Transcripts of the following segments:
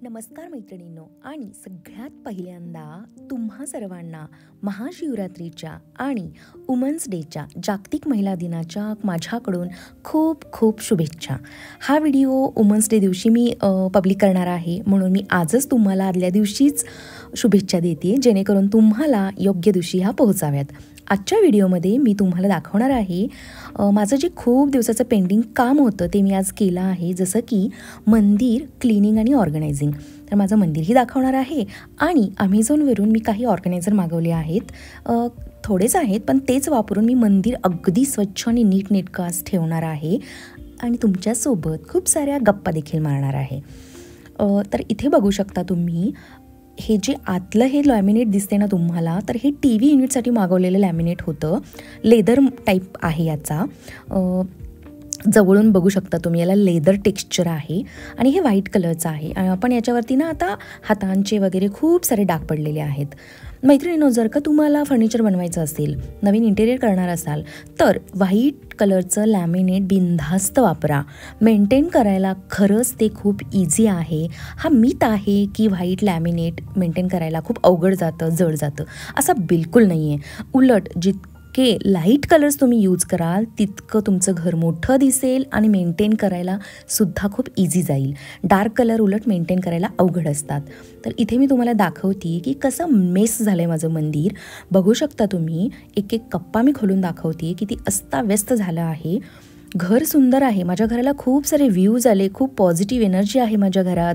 नमस्कार मैत्रिणींनो आणि सगळ्यात पहिल्यांदा तुम्हा सर्वांना महाशिवरात्रीच्या आणि वुमन्स डेच्या जागतिक महिला दिनाच्या माझ्याकडून खूप खूप शुभेच्छा. हा व्हिडिओ वुमन्स डे दिवशी मी पब्लिक करणार आहे, म्हणून मी आजच तुम्हाला आदल्या दिवशीच शुभेच्छा देते जेणेकरून तुम्हाला योग्य दिवशी ह्या पोहोचाव्यात. आजच्या व्हिडिओमध्ये मी तुम्हाला दाखवणार आहे माझं जे खूप दिवसाचं पेंडिंग काम होतं ते मी आज केलं आहे, जसं की मंदिर क्लिनिंग आणि ऑर्गनायझिंग. तर माझं मंदिरही दाखवणार आहे आणि अमेझॉनवरून मी काही ऑर्गनायझर मागवले आहेत. थोडेच आहेत पण तेच वापरून मी मंदिर अगदी स्वच्छ आणि नीटनेटकं आज ठेवणार आहे आणि तुमच्यासोबत खूप साऱ्या गप्पा देखील मारणार आहे. तर इथे बघू शकता तुम्ही हे जे आतलं हे लॅमिनेट दिसते ना तुम्हाला, तर हे टी व्ही युनिटसाठी मागवलेलं लॅमिनेट होतं. लेदर टाईप आहे याचा. जवळून बघू शकता तुम्ही, याला लेदर टेक्स्चर आहे आणि हे व्हाईट कलरचं आहे. पण याच्यावरती ना आता हातांचे वगैरे खूप सारे डाग पडलेले आहेत. मैत्रिणींनो, जर का तुम्हाला फर्निचर बनवायचं असेल, नवीन इंटेरियर करणार असाल, तर व्हाईट कलरचं लॅमिनेट बिनधास्त वापरा. मेंटेन करायला खरंच ते खूप इझी आहे. हा मिथ आहे की व्हाईट लॅमिनेट मेंटेन करायला खूप अवघड जातं, जड जातं. असं बिलकुल नाही आहे. उलट जितके लाईट कलर्स तुम्ही यूज कराल तितकं तुमचं घर मोठं दिसेल आणि मेंटेन करायला सुद्धा खूप इझी जाईल. डार्क कलर उलट मेंटेन करायला अवघड असतात. तर इथे मी तुम्हाला दाखवते की कसं मेस झालं आहे माझं मंदिर. बघू शकता तुम्ही, एक एक कप्पा मी खोलून दाखवते किती अस्ताव्यस्त झालं आहे. घर सुंदर आहे. माझ्या घराला खूप सारे व्ह्यूज आले, खूप पॉझिटिव्ह एनर्जी आहे माझ्या घरात.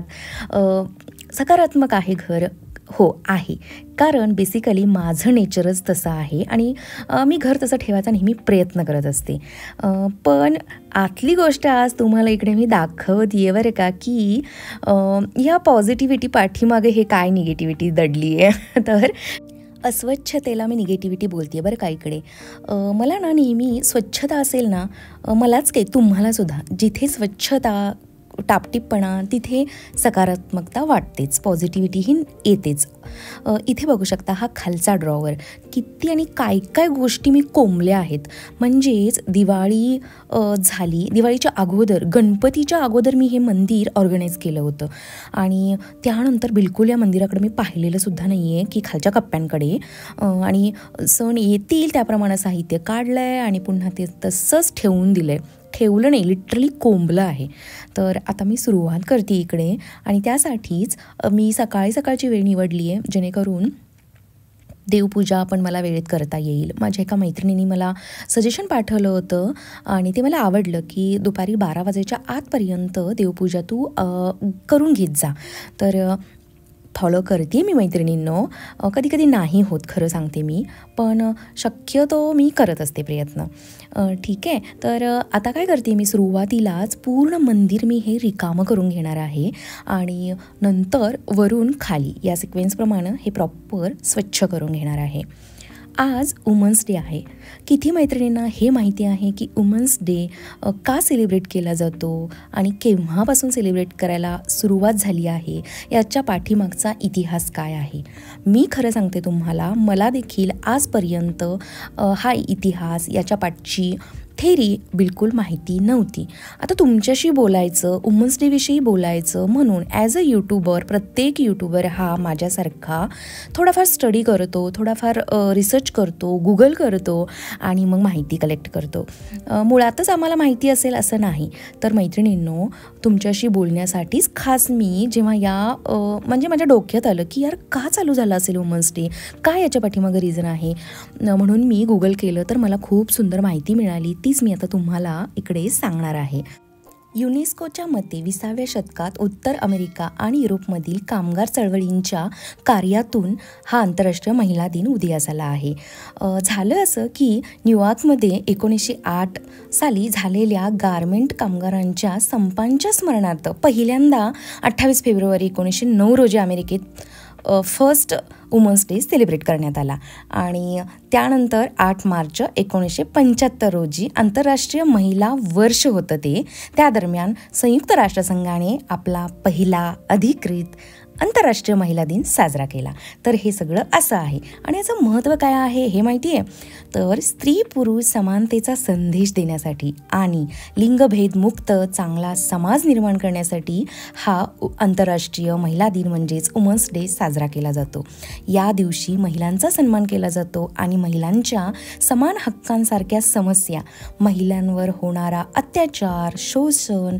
सकारात्मक आहे घर. हो आहे, कारण बेसिकली माझं नेचरच तसं आहे आणि मी घर तसं ठेवायचा नेहमी प्रयत्न करत असते. पण आतली गोष्ट आज तुम्हाला इकडे मी दाखवते आहे बरं का, की ह्या पॉझिटिव्हिटी पाठीमागे हे काय निगेटिव्हिटी दडली आहे. तर अस्वच्छतेला मी निगेटिव्हिटी बोलते आहे बरं का इकडे. मला ना नेहमी स्वच्छता असेल ना, मलाच काय तुम्हालासुद्धा जिथे स्वच्छता टापटीपणा तिथे सकारात्मकता वाटतेच, पॉझिटिव्हिटीही येतेच. इथे बघू शकता हा खालचा ड्रॉवर, किती आणि काय काय गोष्टी मी कोंबल्या आहेत. म्हणजेच दिवाळी झाली, दिवाळीच्या अगोदर, गणपतीच्या अगोदर मी हे मंदिर ऑर्गनाईज केलं होतं आणि त्यानंतर बिलकुल या मंदिराकडे मी पाहिलेलं सुद्धा नाही आहे की खालच्या कप्प्यांकडे. आणि सण येतील त्याप्रमाणे साहित्य काढलं आहे आणि पुन्हा ते तसंच ठेवून दिलं आहे. ठेवलं नाही, लिटरली कोंबलं आहे. तर आता मी सुरुवात करते इकडे आणि त्यासाठीच मी सकाळची वेळ निवडली आहे जेणेकरून देवपूजा पण मला वेळेत करता येईल. माझ्या एका मैत्रिणीने मला सजेशन पाठवलं होतं आणि ते मला आवडलं की दुपारी 12 वाजेच्या आतपर्यंत देवपूजा तू करून घेत जा. तर फॉलो करते मी मैत्रिणींनो. कधी कधी नाही होत, खरं सांगते मी, पण शक्यतो मी करत असते प्रयत्न. ठीक आहे. तर आता काय करते मी, सुरुवातीलाच पूर्ण मंदिर मी हे रिकामं करून घेणार आहे आणि नंतर वरून खाली या सिक्वेन्सप्रमाणे हे प्रॉपर स्वच्छ करून घेणार आहे. आज वुमन्स डे आहे. किती मैत्रिणींना हे माहिती आहे की वुमन्स डे का सेलिब्रेट केला जातो आणि केव्हापासून सेलिब्रेट करायला सुरुवात झाली आहे, याच्या पाठीमागचा इतिहास काय आहे. मी खरं सांगते तुम्हाला, मला देखील आजपर्यंत हा इतिहास, याच्या पाठची थेरी बिलकुल माहिती नव्हती. आता तुमच्याशी बोलायचं, वुमन्स डेविषयी बोलायचं म्हणून ॲज अ यूट्यूबर, प्रत्येक यूट्यूबर हा माझ्यासारखा थोडाफार स्टडी करतो, थोडाफार रिसर्च करतो, गुगल करतो आणि मग माहिती कलेक्ट करतो. मुळातच आम्हाला माहिती असेल असं नाही. तर मैत्रिणींनो, तुमच्याशी बोलण्यासाठीच खास मी जेव्हा म्हणजे माझ्या डोक्यात आलं की यार का चालू झालं असेल वुमन्स डे, काय याच्या पाठीमागं रिझन आहे, म्हणून मी गुगल केलं तर मला खूप सुंदर माहिती मिळाली. तीच मी आता तुम्हाला इकडे सांगणार आहे. युनेस्कोच्या मते 20व्या शतकात उत्तर अमेरिका आणि युरोपमधील कामगार चळवळींच्या कार्यातून हा आंतरराष्ट्रीय महिला दिन उदयास आला आहे. झालं असं की न्यूयॉर्कमध्ये 1908 साली झालेल्या गारमेंट कामगारांच्या संपांच्या स्मरणार्थ पहिल्यांदा 28 फेब्रुवारी 1909 रोजी अमेरिकेत फर्स्ट वुमन्स डे सेलिब्रेट करण्यात आला आणि त्यानंतर 8 मार्च 1975 रोजी आंतरराष्ट्रीय महिला वर्ष होतं ते. त्या दरम्यान संयुक्त राष्ट्रसंघाने आपला पहिला अधिकृत आंतरराष्ट्रीय महिला दिन साजरा केला. तर हे सगळं असं आहे. आणि याचं महत्त्व काय आहे हे माहिती आहे? तर स्त्री पुरुष समानतेचा संदेश देण्यासाठी आणि लिंगभेदमुक्त चांगला समाज निर्माण करण्यासाठी हा आंतरराष्ट्रीय महिला दिन म्हणजेच वुमन्स डे साजरा केला जातो. या दिवशी महिलांचा सन्मान केला जातो आणि महिलांच्या समान हक्कांसारख्या समस्या, महिलांवर होणारा अत्याचार, शोषण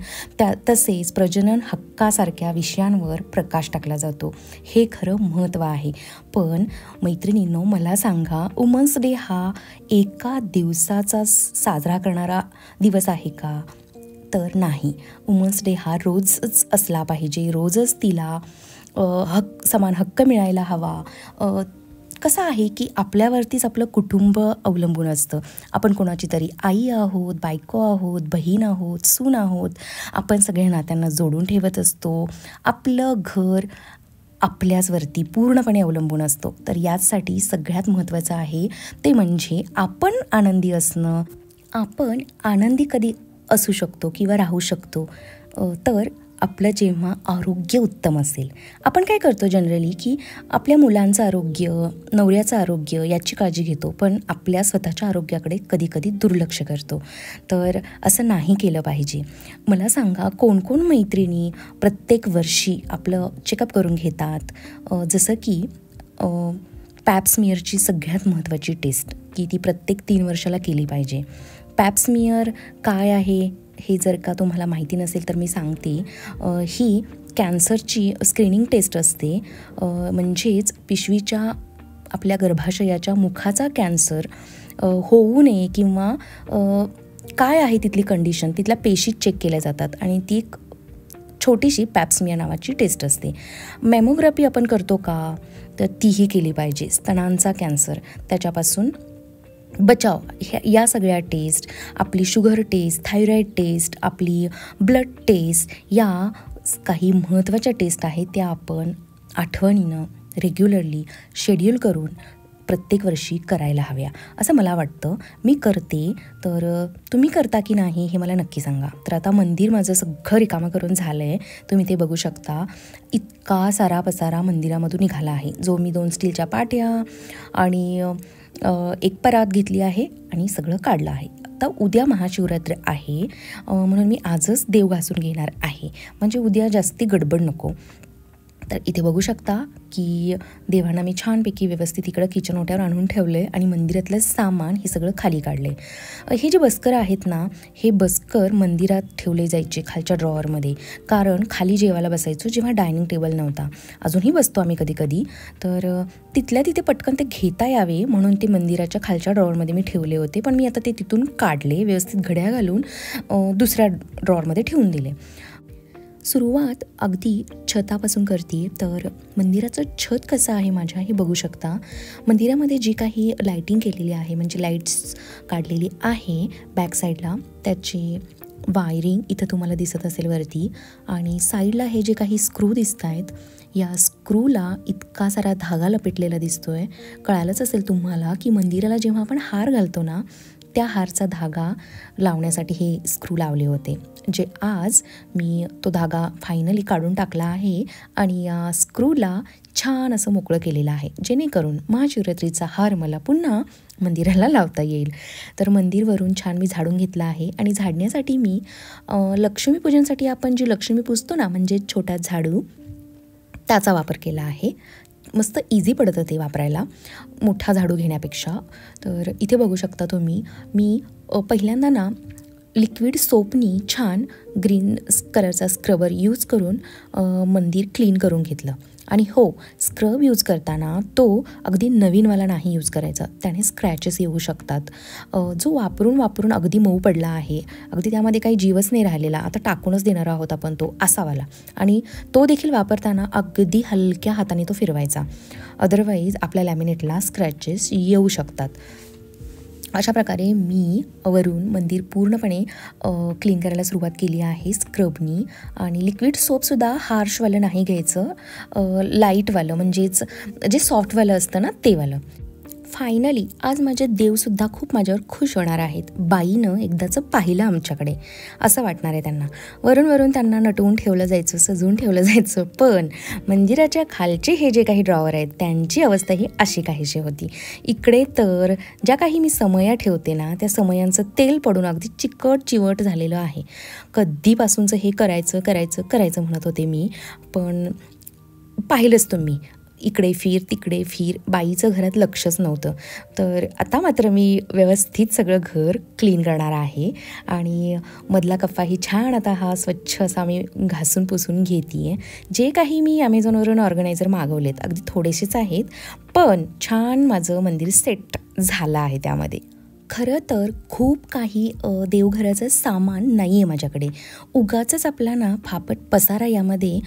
तसेच प्रजनन हक्कासारख्या विषयांवर प्रकाश टाकला जातो. हे खरं महत्त्व आहे. पण मैत्रिणींनो, मला सांगा, वुमन्स डे हा एका दिवसाचा साजरा करणारा दिवस आहे का? तर नाही. वुमन्स डे हा रोजच असला पाहिजे. रोजच तिला समान हक्क मिळायला हवा. कसं आहे की आपल्यावरतीच आपलं कुटुंब अवलंबून असतं. आपण कोणाची तरी आई आहोत, बायको आहोत, बहीण आहोत, सून आहोत. आपण सगळ्या नात्यांना जोडून ठेवत असतो. आपलं घर आपल्याचवरती पूर्णपणे अवलंबून असतो. तर याचसाठी सगळ्यात महत्त्वाचं आहे ते म्हणजे आपण आनंदी असणं. आपण आनंदी कधी असू शकतो किंवा राहू शकतो तर आपलं जेव्हा आरोग्य उत्तम असेल. आपण काय करतो जनरली की आपल्या मुलांचं आरोग्य, नवऱ्याचं आरोग्य याची काळजी घेतो, पण आपल्या स्वतःच्या आरोग्याकडे कधी कधी दुर्लक्ष करतो. तर असं नाही केलं पाहिजे. मला सांगा, कोण कोण मैत्रिणी प्रत्येक वर्षी आपलं चेकअप करून घेतात? जसं की पॅप्समियरची सगळ्यात महत्त्वाची टेस्ट की ती प्रत्येक 3 वर्षाला केली पाहिजे. पॅप्समियर काय आहे हे जर का तुम्हाला माहिती नसेल तर मी सांगते. ही कॅन्सरची स्क्रीनिंग टेस्ट असते. म्हणजेच पिशवीच्या आपल्या गर्भाशयाच्या मुखाचा कॅन्सर होऊ नये किंवा काय आहे तिथली कंडिशन, तिथल्या पेशी चेक केल्या जातात आणि ती एक छोटीशी पॅप्समियर नावाची टेस्ट असते. मॅमोग्राफी आपण करतो का? तर तीही केली पाहिजे. स्तनांचा कॅन्सर त्याच्यापासून बचाव या सगळ्या टेस्ट, आपली शुगर टेस्ट, थायरॉईड टेस्ट, आपली ब्लड टेस्ट, या काही महत्त्वाच्या टेस्ट आहेत त्या आपण आठवणीनं रेग्युलरली शेड्यूल करून प्रत्येक वर्षी करायला हव्या असं मला वाटतं. मी करते, तर तुम्ही करता की नाही हे मला नक्की सांगा. तर आता मंदिर माझं सगळं रिकामं करून झालं आहे. तुम्ही ते बघू शकता. इतका सारा पसारा मंदिरामधून निघाला आहे, जो मी 2 स्टीलच्या पाट्या आणि एक परात घेतली आहे आणि सगळं काढलं आहे. आता उद्या महाशिवरात्र आहे म्हणून मी आजच देव घासून घेणार आहे, म्हणजे उद्या जास्ती गडबड नको. तर इथे बघू शकता की देवांना मी छानपैकी व्यवस्थित इकडं किचन ओट्यावर आणून ठेवलं आहे आणि मंदिरातलं सामान हे सगळं खाली काढलं आहे. हे जे बस्कर आहेत ना, हे बस्कर मंदिरात ठेवले जायचे खालच्या ड्रॉवरमध्ये, कारण खाली जेवायला बसायचो जेव्हा डायनिंग टेबल नव्हता. अजूनही बसतो आम्ही कधी कधी. तर तिथल्या तिथे पटकन ते घेता यावे म्हणून ते मंदिराच्या खालच्या ड्रॉवरमध्ये मी ठेवले होते. पण मी आता ते तिथून काढले, व्यवस्थित घड्या घालून दुसऱ्या ड्रॉवरमध्ये ठेवून दिले. सुरुवात अगदी छतापासून करते. तर मंदिराचं छत कसं आहे माझ्या हे बघू शकता. मंदिरामध्ये जी काही लाईटिंग केलेली आहे, म्हणजे लाईट्स काढलेली आहे बॅक साईडला, त्याची वायरिंग इथं तुम्हाला दिसत असेल वरती, आणि साईडला हे जे काही स्क्रू दिसत आहेत, या स्क्रूला इतका सारा धागा लपेटलेला दिसतो आहे. कळालंच असेल तुम्हाला की मंदिराला जेव्हा आपण हार घालतो ना, त्या हारचा धागा लावण्यासाठी हे स्क्रू लावले होते, जे आज मी तो धागा फायनली काढून टाकला आहे आणि या स्क्रूला छान असं मोकळं केलेलं आहे, जेणेकरून महाशिवरात्रीचा हार मला पुन्हा मंदिराला लावता येईल. तर मंदिरवरून छान मी झाडून घेतलं आहे आणि झाडण्यासाठी मी लक्ष्मीपूजनसाठी आपण जी लक्ष्मी पुजतो ना, म्हणजे छोटा झाडू, त्याचा वापर केला आहे. मस्त इझी पडतं ते वापरायला मोठा झाडू घेण्यापेक्षा. तर इथे बघू शकता तुम्ही, मी पहिल्यांदा ना लिक्विड सोपनी छान ग्रीन कलरचा स्क्रबर यूज करून मंदिर क्लीन करून घेतलं. आणि हो, स्क्रब यूज करताना तो अगदी नवीनवाला नाही यूज करायचा, त्याने स्क्रॅचेस येऊ शकतात. जो वापरून अगदी मऊ पडला आहे, अगदी त्यामध्ये काही जीवच नाही राहिलेला, आता टाकूनच देणार आहोत आपण तो असावाला, आणि तो देखील वापरताना अगदी हलक्या हाताने तो फिरवायचा, अदरवाईज आपल्या लॅमिनेटला स्क्रॅचेस येऊ शकतात. अशा प्रकारे मी वरून मंदिर पूर्णपणे क्लीन करायला सुरुवात केली आहे स्क्रबनी. आणि लिक्विड सोपसुद्धा हार्शवालं नाही घ्यायचं, लाईटवालं, म्हणजेच जे सॉफ्टवालं असतं ना ते वालं. फायनली आज माझे देवसुद्धा खूप माझ्यावर खुश होणार आहेत. बाईनं एकदाचं पाहिलं आमच्याकडे असं वाटणार आहे त्यांना. वरून त्यांना नटवून ठेवलं जायचं, सजवून ठेवलं जायचं. पण मंदिराच्या खालचे हे जे काही ड्रॉवर आहेत त्यांची अवस्था ही अशी काहीशी होती. इकडे तर ज्या काही मी समया ठेवते ना, त्या समयांचं तेल पडून अगदी चिकट चिवट झालेलं आहे. कधीपासूनचं हे करायचं म्हणत होते मी, पण पाहिलंच तुम्ही, इकडे फिर तिकडे फिर, बाईचं घरात लक्षच नव्हतं. तर आता मात्र मी व्यवस्थित सगळं घर क्लीन करणार आहे आणि मधला कप्पा ही छान आता हा स्वच्छ असा मी घासून पुसून घेते आहे. जे काही मी ॲमेझॉनवरून ऑर्गनायझर मागवलेत अगदी थोडेसेच आहेत, पण छान माझं मंदिर सेट झालं आहे त्यामध्ये. खरं तर खूप काही देवघराचं सामान नाही आहे माझ्याकडे. उगाचच आपला ना फापट पसारा यामध्ये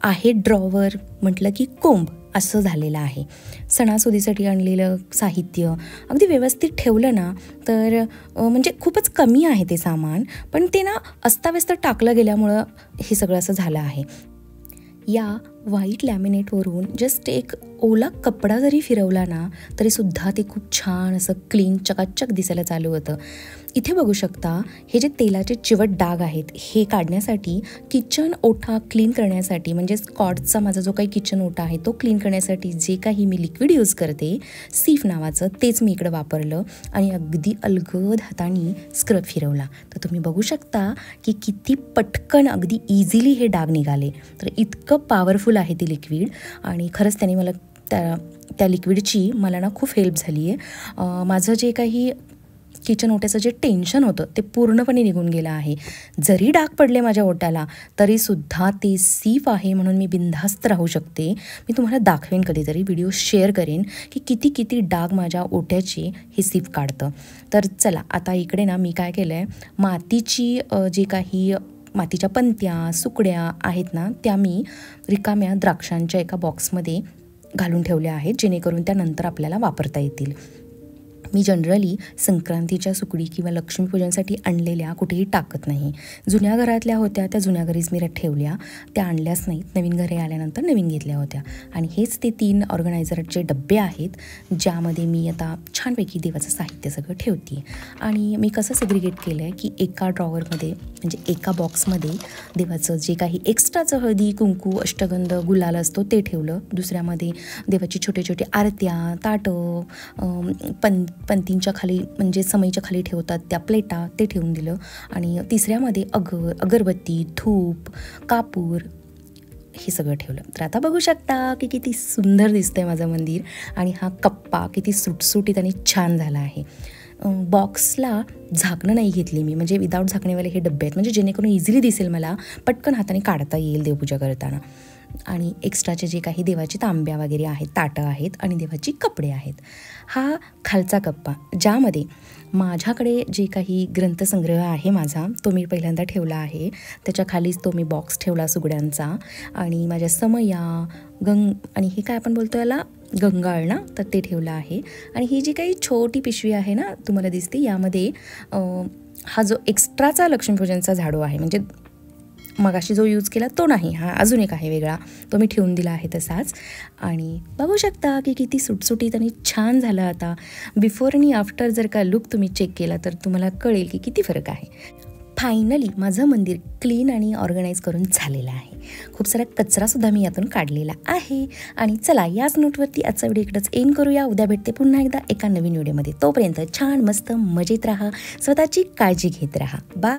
आहे. ड्रॉवर म्हटलं की कोंब असं झालेलं आहे. सणासुदीसाठी आणलेलं साहित्य अगदी व्यवस्थित ठेवलं ना तर म्हणजे खूपच कमी आहे ते सामान, पण ते ना अस्ताव्यस्त टाकलं गेल्यामुळं हे सगळं असं झालं आहे. या व्हाईट लॅमिनेटवरून जस्ट एक ओला कपडा जरी फिरवला ना तरीसुद्धा ते खूप छान असं क्लीन चकाचक दिसायला चालू होतं. इथे बघू शकता हे जे तेलाचे चिवट डाग आहेत हे काढण्यासाठी, किचन ओठा क्लीन करण्यासाठी, म्हणजे स्कॉटचा माझा जो काही किचन ओठा आहे तो क्लीन करण्यासाठी जे काही मी लिक्विड यूज करते सीफ नावाचं, तेच मी इकडं वापरलं आणि अगदी अलगद हाताने स्क्रब फिरवला. तर तुम्ही बघू शकता की किती पटकन अगदी इझिली हे डाग निघाले. तर इतकं पॉवरफुल आहे ते लिक्विड आणि खरंच त्याने मला त्या लिक्विडची मला ना खूप हेल्प झाली आहे. माझं जे काही किचन ओट्याचं जे टेन्शन होतं ते पूर्णपणे निघून गेलं आहे. जरी डाग पडले माझ्या ओट्याला तरीसुद्धा ते सीफ आहे म्हणून मी बिनधास्त राहू शकते. मी तुम्हाला दाखवेन, कधीतरी व्हिडिओ शेअर करेन की किती डाग माझ्या ओट्याचे हे सीफ काढतं. तर चला आता इकडे ना मी काय केलं आहे, मातीची जे काही मातीच्या पंत्या सुकड्या आहेत ना त्या मी रिकाम्या द्राक्षांच्या एका बॉक्समध्ये घालून ठेवल्या आहेत, जेणेकरून त्या नंतर आपल्याला वापरता येतील. मी जनरली संक्रांतीच्या सुकडी किंवा लक्ष्मीपूजनसाठी आणलेल्या कुठेही टाकत नाही. जुन्या घरातल्या होत्या त्या जुन्या घरीच मी ठेवल्या, त्या आणल्याच नाहीत. नवीन घरी आल्यानंतर नवीन घेतल्या होत्या. आणि हेच ते 3 ऑर्गनायझरचे डब्बे आहेत ज्यामध्ये मी आता छानपैकी देवाचं साहित्य सगळं ठेवते. आणि मी कसं सेग्रिगेट केलं आहे की एका ड्रॉवरमध्ये म्हणजे एका बॉक्समध्ये देवाचं जे काही एक्स्ट्राचं हळदी कुंकू अष्टगंध गुलाल असतो ते ठेवलं. दुसऱ्यामध्ये देवाची छोटे आरत्या ताटं पंतींच्या खाली म्हणजे समईच्या खाली ठेवतात त्या प्लेटा ते ठेवून दिलं. आणि तिसऱ्यामध्ये अगरबत्ती धूप कापूर हे सगळं ठेवलं. तर आता बघू शकता की किती सुंदर दिसतंय माझं मंदिर. आणि हा कप्पा किती सुटसुटीत आणि छान झाला आहे. बॉक्सला झाकणं नाही घेतली मी, म्हणजे विदाऊट झाकणेवाले हे डब्बे आहेत, म्हणजे जेणेकरून इझिली दिसेल, मला पटकन हाताने काढता येईल देवपूजा करताना. आणि एक्स्ट्राचे जे काही देवाची तांब्या वगैरे आहेत, ताटं आहेत आणि देवाची कपडे आहेत. हा खालचा कप्पा ज्यामध्ये माझ्याकडे जे काही ग्रंथसंग्रह आहे माझा तो मी पहिल्यांदा ठेवला आहे. त्याच्या खालीच तो मी बॉक्स ठेवला सुगड्यांचा. आणि माझ्या समया आणि हे काय आपण बोलतो याला गंगाळ ना, तर ते ठेवलं आहे. आणि ही जी काही छोटी पिशवी आहे ना तुम्हाला दिसते, यामध्ये हा जो एक्स्ट्राचा लक्ष्मीपूजनचा झाडू आहे, म्हणजे मगाशी जो यूज केला तो नाही, हा अजून एक आहे वेगळा, तो मी ठेवून दिला आहे तसाच. आणि बघू शकता की किती सुटसुटीत आणि छान झालं. आता बिफोर आणि आफ्टर जर का लुक तुम्ही चेक केला तर तुम्हाला कळेल की किती फरक आहे. फायनली माझं मंदिर क्लीन आणि ऑर्गनाईज करून झालेलं आहे. खूप सारा कचरासुद्धा मी यातून काढलेला आहे. आणि चला याच नोटवरती आजचा व्हिडिओ इकडंच एंड करूया. उद्या भेटते पुन्हा एकदा एका नवीन व्हिडिओमध्ये. तोपर्यंत छान मस्त मजेत राहा, स्वतःची काळजी घेत राहा. बाय.